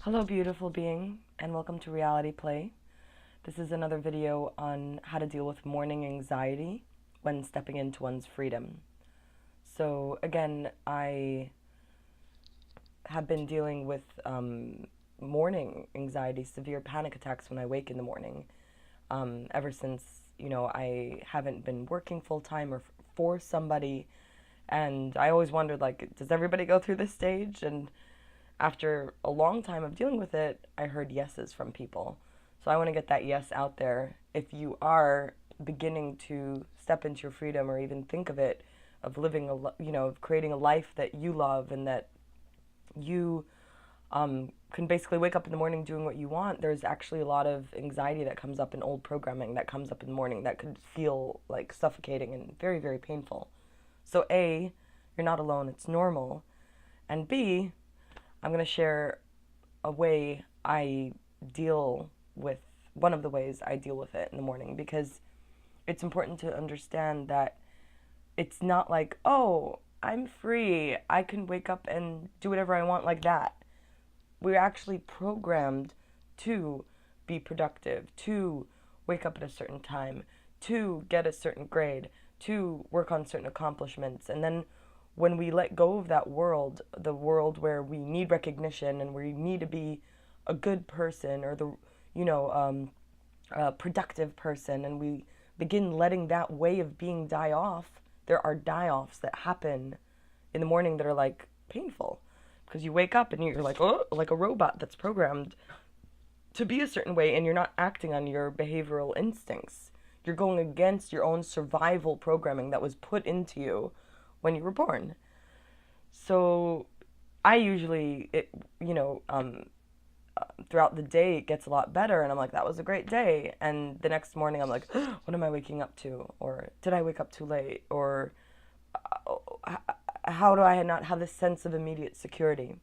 Hello, beautiful being, and welcome to Reality Play. This is another video on how to deal with morning anxiety when stepping into one's freedom. So, again, I have been dealing with morning anxiety, severe panic attacks when I wake in the morning, ever since, I haven't been working full time or for somebody. And I always wondered, like, does everybody go through this stage? And after a long time of dealing with it, I heard yeses from people. So I want to get that yes out there. If you are beginning to step into your freedom or even think of it, of living of creating a life that you love and that you can basically wake up in the morning doing what you want, there's actually a lot of anxiety that comes up in old programming that comes up in the morning that could feel like suffocating and very, very painful. So A, you're not alone, it's normal. And B, I'm going to share a way I deal with one of the ways I deal with it in the morning, because it's important to understand that it's not like, oh, I'm free, I can wake up and do whatever I want like that. We're actually programmed to be productive, to wake up at a certain time, to get a certain grade, to work on certain accomplishments. And then when we let go of that world, the world where we need recognition and we need to be a good person or a productive person, and we begin letting that way of being die off, there are die offs that happen in the morning that are like painful, because you wake up and you're like, oh, like a robot that's programmed to be a certain way, and you're not acting on your behavioral instincts. You're going against your own survival programming that was put into you when you were born. So I usually, throughout the day, it gets a lot better, and I'm like, that was a great day. And the next morning, I'm like, what am I waking up to? Or did I wake up too late? Or how do I not have this sense of immediate security?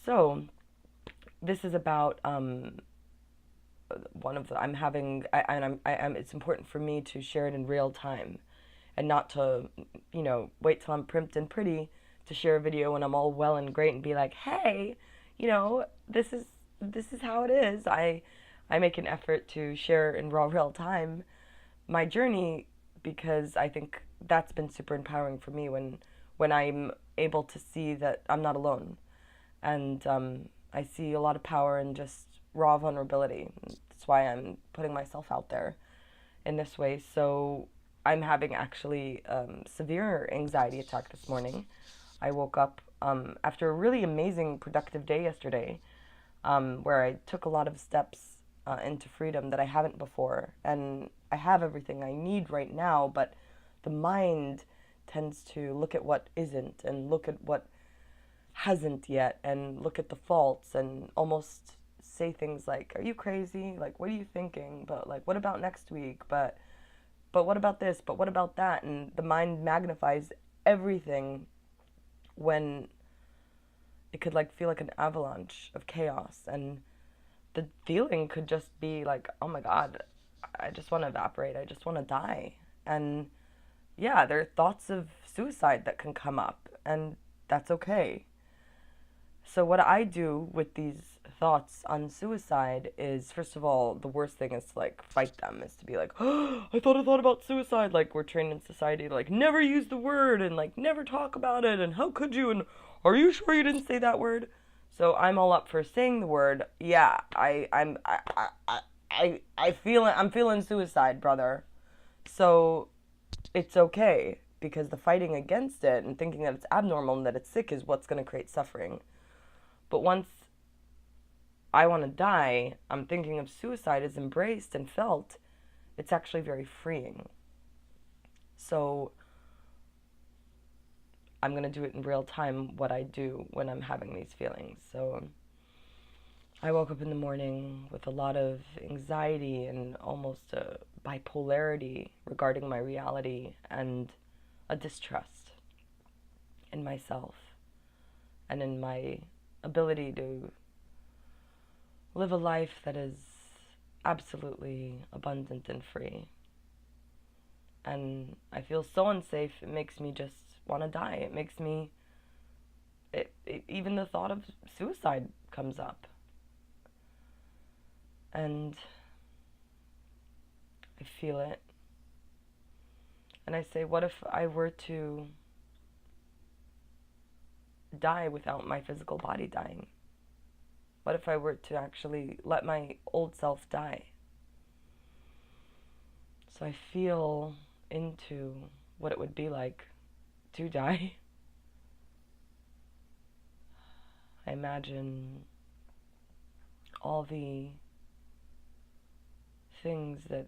So this is about one of the I'm having, I'm. It's important for me to share it in real time, and not to, wait till I'm primped and pretty to share a video when I'm all well and great and be like, hey, this is how it is. I make an effort to share in real time my journey, because I think that's been super empowering for me when I'm able to see that I'm not alone, and I see a lot of power in just raw vulnerability. That's why I'm putting myself out there in this way. So I'm having actually severe anxiety attack this morning. I woke up after a really amazing, productive day yesterday, where I took a lot of steps into freedom that I haven't before. And I have everything I need right now, but the mind tends to look at what isn't and look at what hasn't yet and look at the faults and almost say things like, are you crazy? Like, what are you thinking? But like, what about next week? But what about this? But what about that? And the mind magnifies everything when it could like feel like an avalanche of chaos, and the feeling could just be like, oh my god, I just want to evaporate, I just want to die. And yeah, there are thoughts of suicide that can come up, and that's okay. So what I do with these thoughts on suicide is, first of all, the worst thing is to like fight them, is to be like, oh, I thought about suicide. Like, we're trained in society to like never use the word and like never talk about it, and how could you, and are you sure you didn't say that word? So I'm all up for saying the word. Yeah, I feel it. I'm feeling suicide, brother. So it's okay, because the fighting against it and thinking that it's abnormal and that it's sick is what's going to create suffering. But once I want to die, I'm thinking of suicide as embraced and felt. It's actually very freeing. So I'm going to do it in real time, what I do when I'm having these feelings. So I woke up in the morning with a lot of anxiety and almost a bipolarity regarding my reality, and a distrust in myself and in my ability to live a life that is absolutely abundant and free. And I feel so unsafe, it makes me just want to die. It makes me, even the thought of suicide comes up. And I feel it. And I say, what if I were to die without my physical body dying? What if I were to actually let my old self die? So I feel into what it would be like to die. I imagine all the things that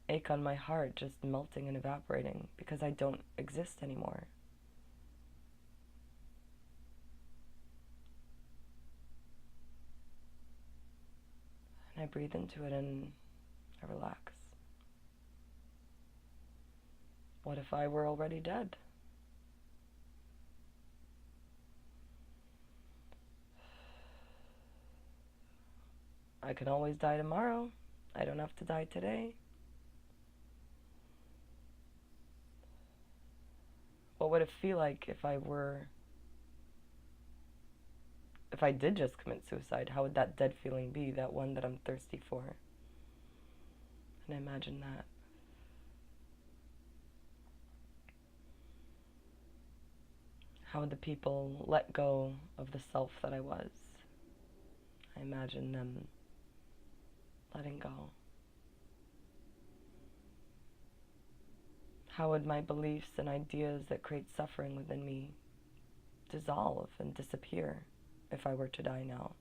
ache on my heart just melting and evaporating because I don't exist anymore. And I breathe into it and I relax. What if I were already dead? I can always die tomorrow. I don't have to die today. What would it feel like if I did just commit suicide? How would that dead feeling be, that one that I'm thirsty for? And I imagine that. How would the people let go of the self that I was? I imagine them letting go. How would my beliefs and ideas that create suffering within me dissolve and disappear if I were to die now?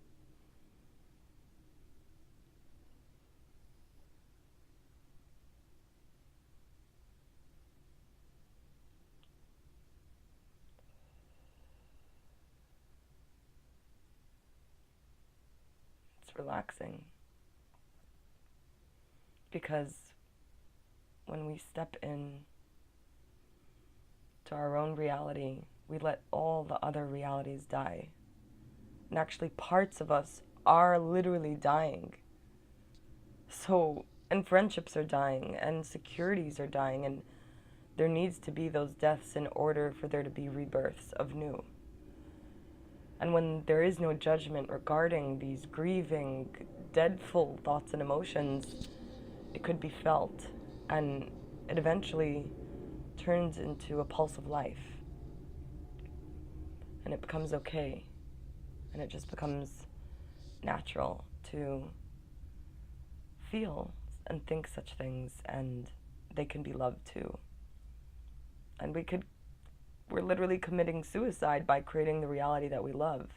It's relaxing. Because when we step in to our own reality, we let all the other realities die. And actually, parts of us are literally dying. So, and friendships are dying, and securities are dying, and there needs to be those deaths in order for there to be rebirths of new. And when there is no judgment regarding these grieving, deadful thoughts and emotions, it could be felt, and it eventually turns into a pulse of life. And it becomes okay. And it just becomes natural to feel and think such things, and they can be loved too. And we're literally committing suicide by creating the reality that we love.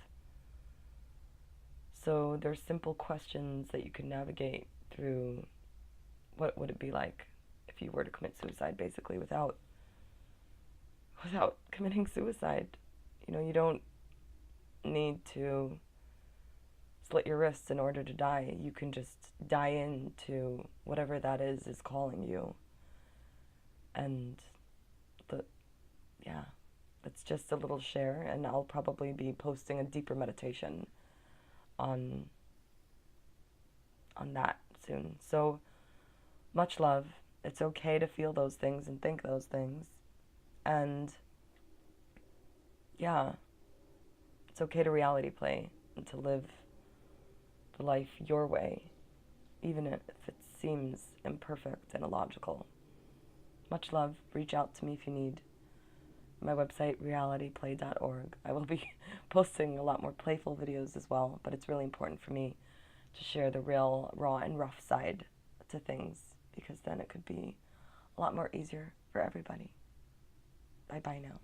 So there's simple questions that you can navigate through. What would it be like if you were to commit suicide, basically, without committing suicide? You know, you don't need to slit your wrists in order to die. You can just die into whatever that is calling you. And that's just a little share, and I'll probably be posting a deeper meditation on that soon. So much love. It's okay to feel those things and think those things. And yeah, it's okay to reality play and to live the life your way, even if it seems imperfect and illogical. Much love. Reach out to me if you need. My website, realityplay.org. I will be posting a lot more playful videos as well, but it's really important for me to share the real, raw, and rough side to things, because then it could be a lot more easier for everybody. Bye-bye now.